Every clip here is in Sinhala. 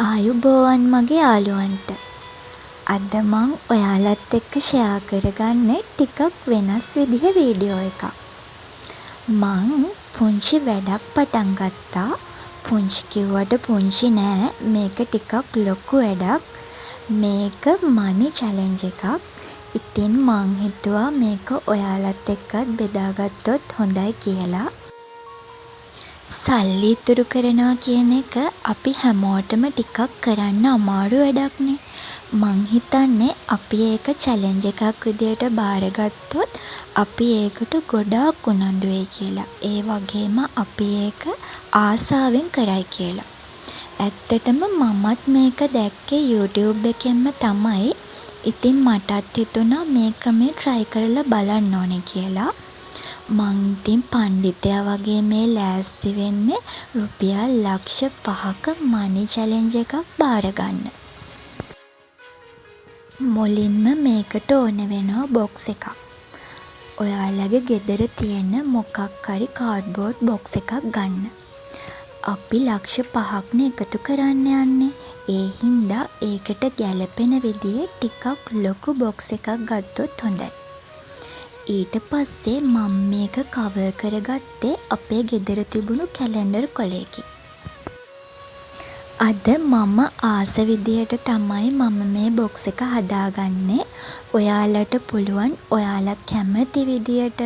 ආයුබෝවන් මගේ යාළුවන්ට. අද මං ඔයාලත් එක්ක ෂෙයා කරගන්නේ ටිකක් වෙනස් විදිහේ වීඩියෝ එකක්. මං පුංචි වැඩක් පටන් ගත්තා. පුංචි කිව්වට පුංචි නෑ. මේක ටිකක් ලොකු වැඩක්. මේක මනි චැලෙන්ජ් එකක්. ඉතින් මං හිතුවා මේක ඔයාලත් එක්කත් බෙදාගත්තොත් හොඳයි කියලා. සල්ලි ඉතුරු කරනවා කියන එක අපි හැමෝටම ටිකක් කරන්න අමාරු වැඩක්නේ. මං හිතන්නේ අපි ඒක චැලෙන්ජ් එකක් විදියට බාරගත්තොත් අපි ඒකට ගොඩාක් උනන්දු වෙයි කියලා. ඒ වගේම අපි ඒක ආසාවෙන් කරයි කියලා. ඇත්තටම මමත් මේක දැක්කේ YouTube එකෙන්ම තමයි. ඉතින් මටත් හිතුණා මේ ක්‍රමේ try කරලා බලන්න ඕනේ කියලා. මං ඉතින් පණ්ඩිතයා වගේ මේ ලෑස්ති වෙන්නේ රුපියල් ලක්ෂ 5ක මනි චැලෙන්ජ් එකක් බාරගන්න. මුලින්ම මේකට ඕන වෙනවා බොක්ස් එකක්. ඔයාලගේ ගෙදර තියෙන මොකක් හරි කාඩ්බෝඩ් බොක්ස් එකක් ගන්න. අපි ලක්ෂ 5ක්නේ එකතු කරන්න යන්නේ. ඒ හින්දා ඒකට ගැලපෙන විදිහේ ටිකක් ලොකු බොක්ස් එකක් ගත්තොත් හොඳයි. ඊට පස්සේ මම මේක කවර් කරගත්තේ අපේ ගෙදර තිබුණු කැලෙන්ඩර් කොලයකින්. අද මම ආස විදිහට තමයි මම මේ බොක්ස් එක හදාගන්නේ. ඔයාලට පුළුවන් ඔයාලා කැමති විදියට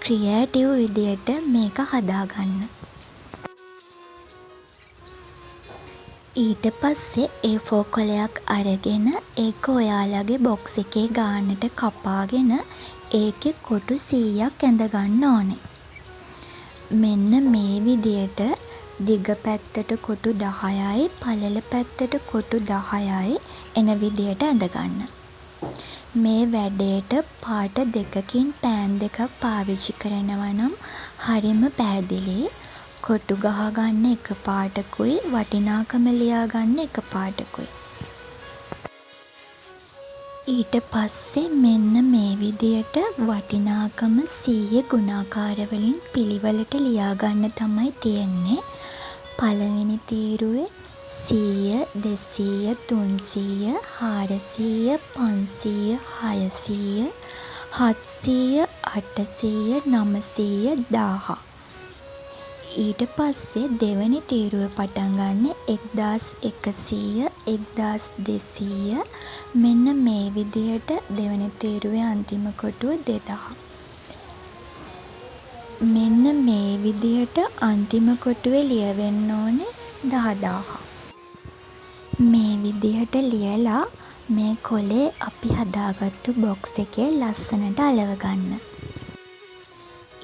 ක්‍රියේටිව් විදියට මේක හදාගන්න. ඊට පස්සේ A4 කොලයක් අරගෙන ඒක ඔයාලගේ බොක්ස් එකේ ගානට කපාගෙන ඒකේ කොටු 100ක් ඇඳගන්න ඕනේ. මෙන්න මේ විදියට දිග පැත්තට කොටු 10යි පළල පැත්තට කොටු 10යි එන විදියට ඇඳගන්න. මේ වැඩේට පාට දෙකකින් පෑන් දෙකක් පාවිච්චි කරනවා නම් හරිම පැහැදිලි. කොටු ගහගන්න එක පාටකුයි වටිනාකම ලියාගන්න එක පාටකුයි. ඊට පස්සේ මෙන්න මේ විදියට වටිනාකම 100 ගුණාකාර වලින් පිළිවෙලට ලියාගන්න තමයි තියෙන්නේ. පළවෙනි තීරුවේ 100, 200, 300, 400, 500, 600, 700, 800, 900, 1000. ඊට පස්සේ දෙවැනි තීරුවේ පටන් ගන්න 1100, 1200 මෙන්න මේ විදියට දෙවැනි තීරුවේ අන්තිම කොටුව 2000. මෙන්න මේ විදියට අන්තිම කොටුවේ ලියවෙන්න ඕනේ 10000. මේ විදියට ලියලා මේ කොලේ අපි හදාගත්තු බොක්ස් එකේ ලස්සනට අලව ගන්න.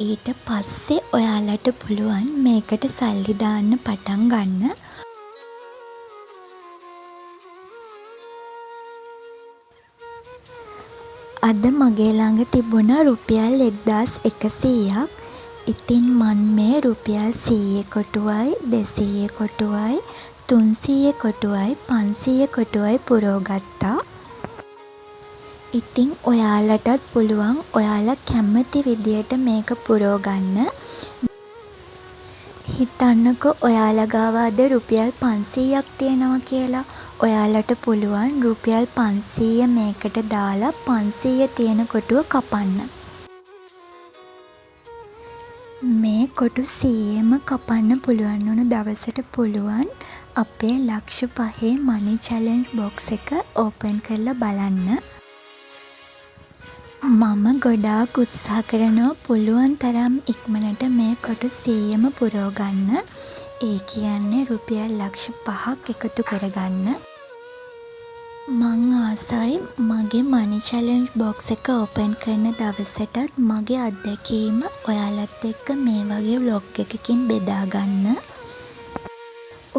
ඊට පස්සේ ඔයාලට පුළුවන් මේකට සල්ලි දාන්න පටන් ගන්න. අද මගේ ළඟ තිබුණා රුපියල් 1100ක්. ඉතින් මන් මේ රුපියල් 100 කොටුවයි 200 කොටුවයි 300 කොටුවයි 500 කොටුවයි පුරවගත්තා. ඉතින් ඔයාලටත් පුළුවන් ඔයාලා කැමති විදියට මේක පුරව ගන්න. හිතන්නකෝ ඔයාලා ගාව අද රුපියල් 500ක් තියෙනවා කියලා. ඔයාලට පුළුවන් රුපියල් 500 මේකට දාලා 500 තියෙන කොටුව කපන්න. මේ කොටු 100ම කපන්න පුළුවන් වුණු දවසට පුළුවන් අපේ ලක්ෂ 5 මනි චැලෙන්ජ් බොක්ස් එක ඕපන් කරලා බලන්න. මම ගොඩාක් උත්සාහ කරනවා පුළුවන් තරම් ඉක්මනට මේ කොටු 100ම පුරව ගන්න. ඒ කියන්නේ රුපියල් ලක්ෂ 5ක් එකතු කරගන්න. මං ආසයි මගේ මනි චැලෙන්ජ් බොක්ස් එක ඕපන් කරන දවසටත් මගේ අත්දැකීම ඔයාලත් එක්ක මේ වගේ ව්ලොග් එකකින් බෙදාගන්න.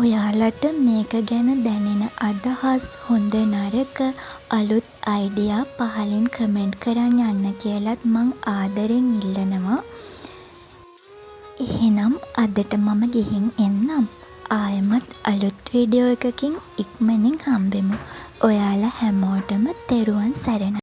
ඔයාලට මේක ගැන දැනෙන අදහස් හොඳ නරක අලුත් අයිඩියා පහලින් කමෙන්ට් කරන් යන්න කියලත් මං ආදරෙන් ඉල්ලනවා. එහෙනම් අදට මම ගිහින් එන්නම්. ආයෙමත් අලුත් වීඩියෝ එකකින් ඉක්මනින් හම්බෙමු. ඔයාලා හැමෝටම තෙරුවන් සරණයි.